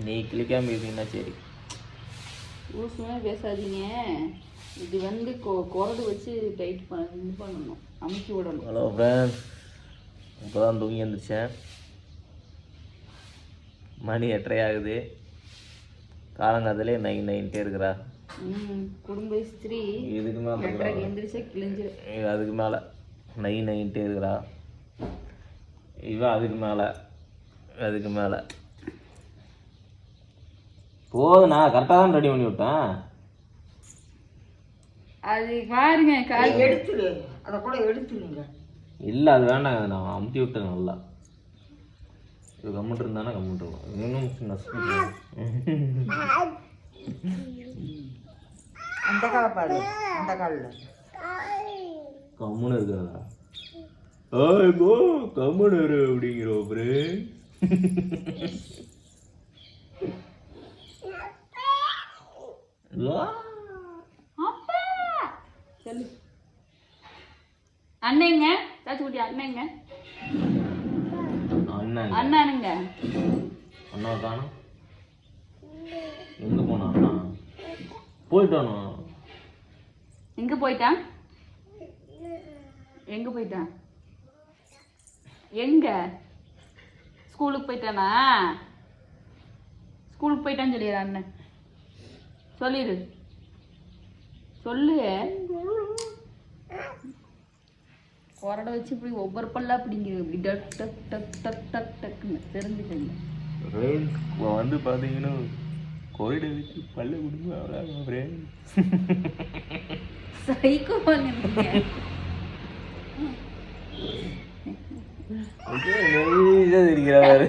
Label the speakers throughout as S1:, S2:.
S1: நீ கிளிக்காம இருந்தீங்கன்னா சரி.
S2: ஊசுமே பேசாதீங்க. இது வந்து குரடு வச்சு டைட் பண்ணணும், அமுக்கி விடணும்.
S1: ஹலோ ஃப்ரெண்ட்ஸ், இப்போ தான் தூங்கி எழுந்திரிச்சேன். மணி 8:30 ஆகுது. காலங்காலத்திலே நைன்ட்டே இருக்கிறா.
S2: குடும்ப ஸ்திரீ
S1: இதுக்கு மேலே
S2: எந்திரிச்சா கிழிஞ்சிரு.
S1: அதுக்கு மேலே நைன்ட்டே இருக்கிறா. இவன் அதுக்கு மேலே போதுண்ணா. கரெக்டாக தான் ரெடி பண்ணி விட்டேன்.
S2: அது பாருங்க,
S3: எடுத்துரு, அதை கூட எடுத்துருங்க.
S1: இல்லை அது வேண்டாங்க, நான் அமுத்தி விட்டேன் நல்லா. இது கம்முட்டு இருந்தானா கம்முட்டு இருக்கும். இன்னும்
S3: அந்த கால பாரு, அந்த காலில்
S1: கம்முன்னு இருக்கிறதா? போ கம்முன்னு இரு அப்படிங்கிற ஒவ்வொரு
S2: சொல்லு. அண்ணங்க தாச்சுக்குட்டி, அண்ணங்க அண்ணானுங்க.
S1: அண்ணா காணும். எங்க போனா அண்ணா? போயிட்டானோ?
S2: எங்க போயிட்டான்? எங்க போயிட்டான்? எங்க? ஸ்கூலுக்கு போயிட்டானா? ஸ்கூலுக்கு போயிட்டான்னு சொல்லிடுற அண்ணன். சொல்லிடு, சொல்லு. குரடை வச்சு இப்படி ஒவ்வொரு பல்லா அப்படிங்கிறது, இப்படி டக் டக் டக் டக் டக் டக்குன்னு தெரிஞ்சுக்கங்க.
S1: வந்து பார்த்தீங்கன்னா கோயிலை வச்சு பல்ல விடுங்க. அவ்வளோ
S2: சைக்கோ பண்ணுங்க.
S1: நைஸாக இருக்கிறாரு.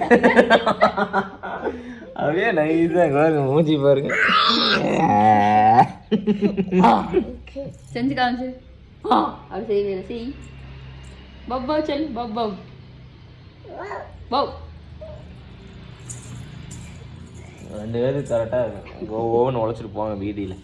S1: அப்படியே நைஸாக மூஞ்சி பாருங்க.
S2: செஞ்சு காமிச்சு. அப்படி செய்வே, செய். பப்பா சொல், பப்பா பவ்.
S1: ரெண்டு பேரும் கரெக்டாக ஓவன் உழைச்சிட்டு போவாங்க வீதியில்.